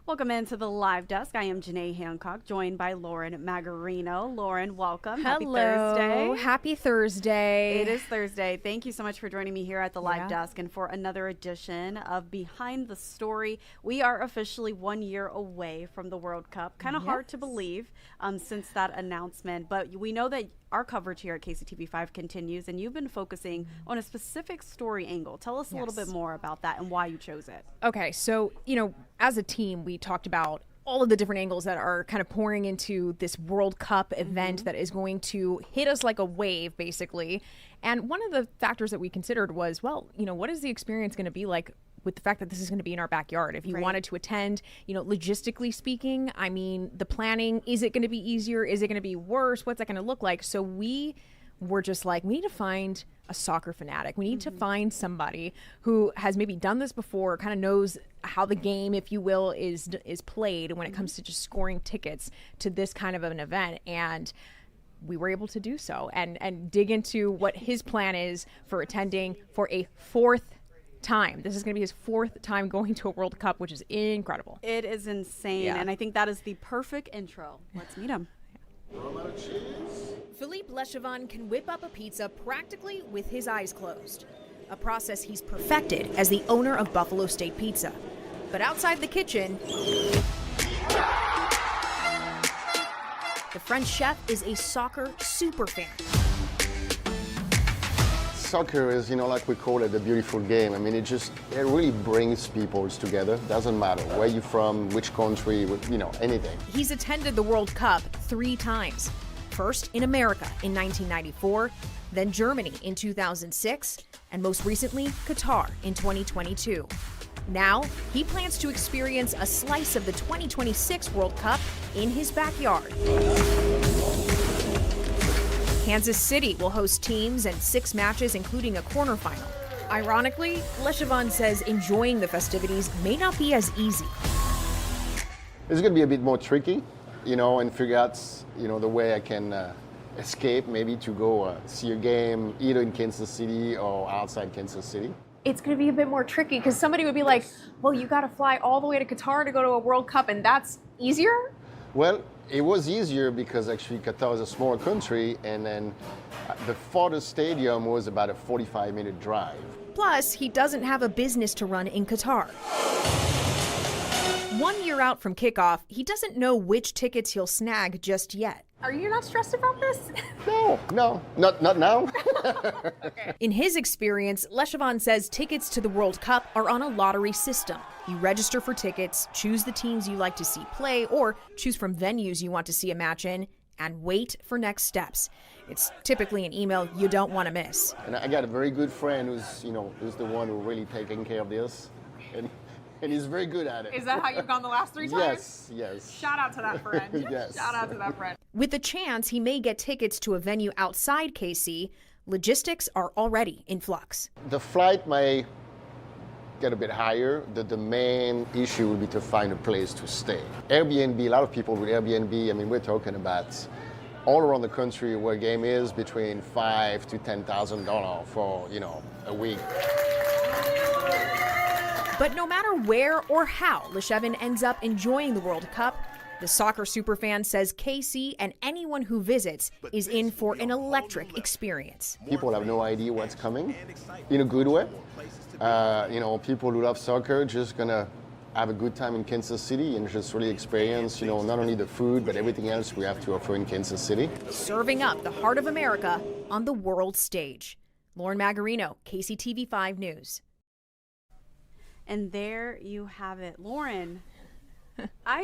Welcome into the live desk. I am Janae Hancock, joined by Lauren Magarino. Lauren, welcome. Hello. Happy Thursday. Happy Thursday. It is Thursday. Thank you so much for joining me here at the live desk and for another edition of Behind the Story. We are officially 1 year away from the World Cup. Kind of hard to believe since that announcement, but we know that our coverage here at KCTV5 continues, and you've been focusing on a specific story angle. Tell us a little bit more about that and why you chose it. Okay, so, as a team, we talked about all of the different angles that are kind of pouring into this World Cup event that is going to hit us like a wave, basically. And one of the factors that we considered was, what is the experience going to be like with the fact that this is going to be in our backyard? If you wanted to attend, logistically speaking, I mean, the planning, is it going to be easier? Is it going to be worse? What's that going to look like? So we were just like, we need to find a soccer fanatic. We need to find somebody who has maybe done this before, kind of knows how the game, if you will, is played when it comes to just scoring tickets to this kind of an event. And we were able to do so and dig into what his plan is for attending for a fourth time. This is going to be his fourth time going to a World Cup, which is incredible. It is insane, and I think that is the perfect intro. Let's meet him. Phillippe Lechevin can whip up a pizza practically with his eyes closed, a process he's perfected as the owner of Buffalo State Pizza. But outside the kitchen, the French chef is a soccer super fan. Soccer is, like we call it, a beautiful game. I mean, it really brings people together. Doesn't matter where you're from, which country, anything. He's attended the World Cup 3 times. First in America in 1994, then Germany in 2006, and most recently Qatar in 2022. Now, he plans to experience a slice of the 2026 World Cup in his backyard. Kansas City will host teams and 6 matches, including a quarterfinal. Ironically, Lechevin says enjoying the festivities may not be as easy. It's going to be a bit more tricky, and figure out, the way I can escape, maybe to go see a game either in Kansas City or outside Kansas City. It's going to be a bit more tricky because somebody would be like, well, you got to fly all the way to Qatar to go to a World Cup, and that's easier? Well, it was easier because actually Qatar is a smaller country, and then the farthest stadium was about a 45-minute drive. Plus, he doesn't have a business to run in Qatar. 1 year out from kickoff, he doesn't know which tickets he'll snag just yet. Are you not stressed about this? No, not now. Okay. In his experience, Lechevin says tickets to the World Cup are on a lottery system. You register for tickets, choose the teams you like to see play, or choose from venues you want to see a match in, and wait for next steps. It's typically an email you don't want to miss. And I got a very good friend who's the one who really taking care of this. And he's very good at it. Is that how you've gone the last 3 times? Yes. Shout out to that friend. Yes. Shout out to that friend. With the chance he may get tickets to a venue outside KC, logistics are already in flux. The flight may get a bit higher. The main issue would be to find a place to stay. Airbnb, a lot of people with Airbnb, I mean, we're talking about all around the country where a game is between $5,000 to $10,000 for, a week. But no matter where or how Lechevin ends up enjoying the World Cup, the soccer superfan says KC and anyone who visits is in for an electric experience. People have no idea what's coming, in a good way. People who love soccer just gonna have a good time in Kansas City and just really experience, not only the food, but everything else we have to offer in Kansas City. Serving up the heart of America on the world stage. Lauren Magarino, KCTV5 News. And there you have it. Lauren, I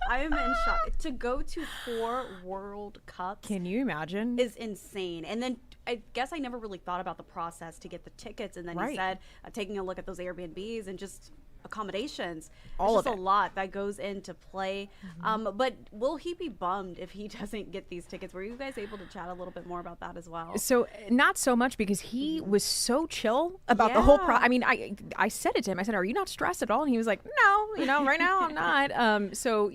am in shock. To go to 4 World Cups. Can you imagine? Is insane. And then I guess I never really thought about the process to get the tickets. And then you said taking a look at those Airbnbs and just accommodations. All There's of just a lot that goes into play. But will he be bummed if he doesn't get these tickets? Were you guys able to chat a little bit more about that as well? So not so much, because he was so chill about the whole I mean, I said it to him. I said, "Are you not stressed at all?" And he was like, "No, right now I'm not." So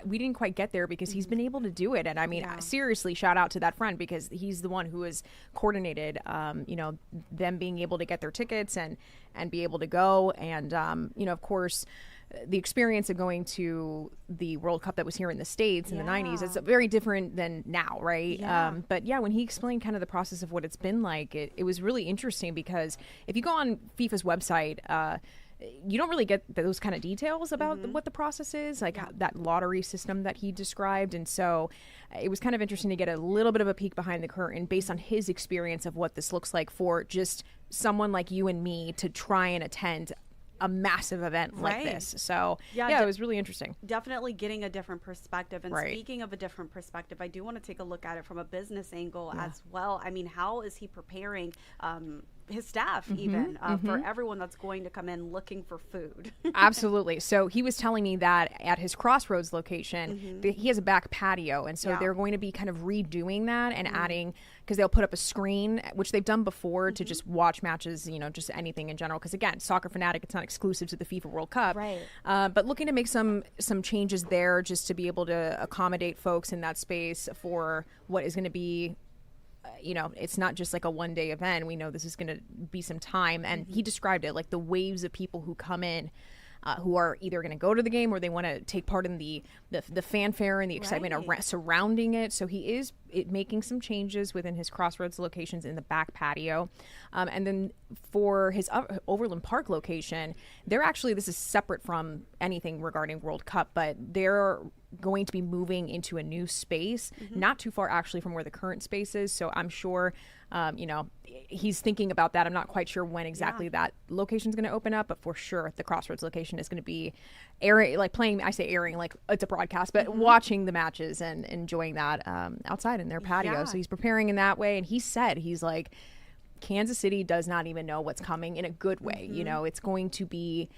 we didn't quite get there because he's been able to do it. And I mean, seriously, shout out to that friend, because he's the one who has coordinated, them being able to get their tickets and be able to go. And, of course, the experience of going to the World Cup that was here in the States in the 90s, it's very different than now, right? But when he explained kind of the process of what it's been like, it was really interesting, because if you go on FIFA's website, you don't really get those kind of details about what the process is, like that lottery system that he described. And so it was kind of interesting to get a little bit of a peek behind the curtain based on his experience of what this looks like for just someone like you and me to try and attend a massive event like this. So it was really interesting. Definitely getting a different perspective. And speaking of a different perspective, I do want to take a look at it from a business angle as well. I mean, how is he preparing his staff even for everyone that's going to come in looking for food? Absolutely. So he was telling me that at his Crossroads location, he has a back patio, and so they're going to be kind of redoing that and adding, because they'll put up a screen, which they've done before, to just watch matches, just anything in general, because again, Soccer Fanatic, it's not exclusive to the FIFA World Cup, but looking to make some changes there just to be able to accommodate folks in that space for what is going to be, it's not just like a one-day event. We know this is going to be some time. And he described it like the waves of people who come in, who are either going to go to the game or they want to take part in the fanfare and the excitement surrounding it. So he is making some changes within his Crossroads locations in the back patio. And then for his Overland Park location, this is separate from anything regarding World Cup, but they're going to be moving into a new space, not too far actually from where the current space is. So I'm sure, he's thinking about that. I'm not quite sure when exactly that location is going to open up, but for sure the Crossroads location is going to be airing, like playing, I say airing, like it's a broadcast, but watching the matches and enjoying that outside in their patio. So he's preparing in that way. And he said, he's like, Kansas City does not even know what's coming in a good way. It's going to be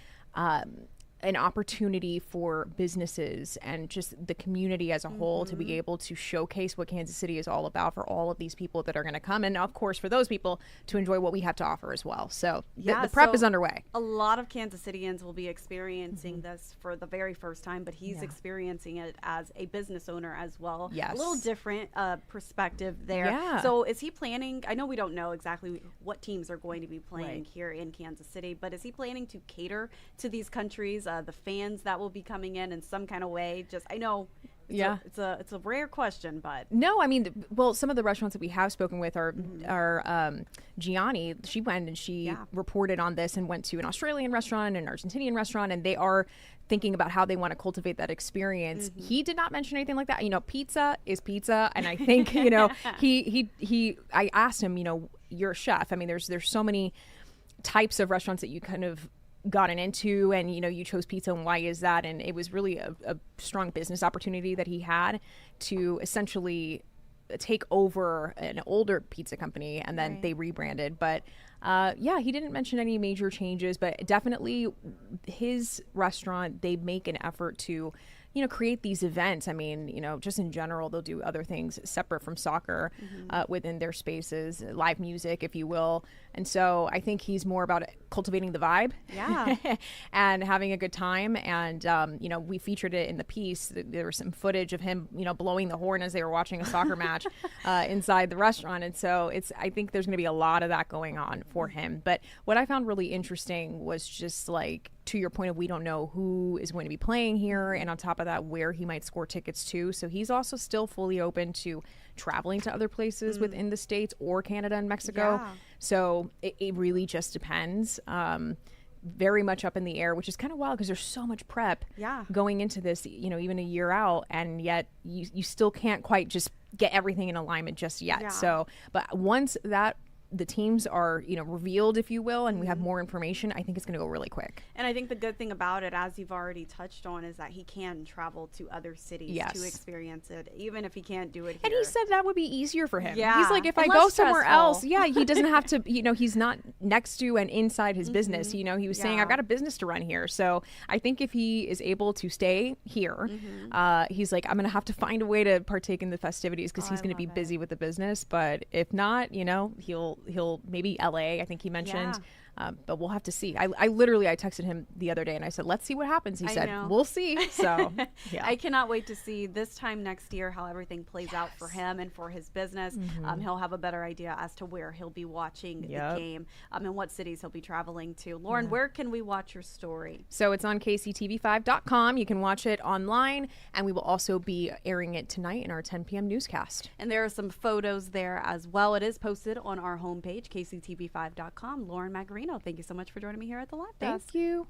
an opportunity for businesses and just the community as a whole to be able to showcase what Kansas City is all about for all of these people that are going to come, and of course for those people to enjoy what we have to offer as well. So the prep is underway. A lot of Kansas Cityans will be experiencing this for the very first time, but he's experiencing it as a business owner as well. A little different perspective there. So is he planning, I know we don't know exactly what teams are going to be playing here in Kansas City, but is he planning to cater to these countries, the fans that will be coming in some kind of way? Just, I know it's a rare question, but no, I mean, well, some of the restaurants that we have spoken with are Gianni. She went and she reported on this and went to an Australian restaurant, an Argentinian restaurant, and they are thinking about how they want to cultivate that experience. He did not mention anything like that. Pizza is pizza, and I think I asked him, you're a chef. I mean, there's so many types of restaurants that you kind of gotten into, and you chose pizza, and why is that? And it was really a strong business opportunity that he had to essentially take over an older pizza company, and then they rebranded. But he didn't mention any major changes, but definitely his restaurant, they make an effort to create these events. I mean, just in general, they'll do other things separate from soccer within their spaces, live music, if you will. And so I think he's more about cultivating the vibe and having a good time. And, we featured it in the piece. There was some footage of him, blowing the horn as they were watching a soccer match inside the restaurant. And so I think there's going to be a lot of that going on for him. But what I found really interesting was just like, to your point of, we don't know who is going to be playing here, and on top of that, where he might score tickets to. So he's also still fully open to traveling to other places within the States or Canada and Mexico. So it really just depends. Very much up in the air, which is kind of wild because there's so much prep going into this, even a year out, and yet you still can't quite just get everything in alignment just yet. So, but once that the teams are, revealed, if you will, and we have more information, I think it's going to go really quick. And I think the good thing about it, as you've already touched on, is that he can travel to other cities to experience it, even if he can't do it here. And he said that would be easier for him. He's like, if I go somewhere else, he doesn't have to, he's not next to and inside his business. He was saying, I've got a business to run here. So I think if he is able to stay here, he's like, I'm going to have to find a way to partake in the festivities because he's going to be busy with the business. But if not, he'll maybe LA, I think he mentioned. But we'll have to see. I texted him the other day and I said, let's see what happens. He said, we'll see. So yeah. I cannot wait to see this time next year how everything plays out for him and for his business. He'll have a better idea as to where he'll be watching the game and what cities he'll be traveling to. Lauren, where can we watch your story? So it's on KCTV5.com. You can watch it online, and we will also be airing it tonight in our 10 p.m. newscast. And there are some photos there as well. It is posted on our homepage, KCTV5.com. Lauren Magarino, thank you so much for joining me here at the Live Desk. Thank you.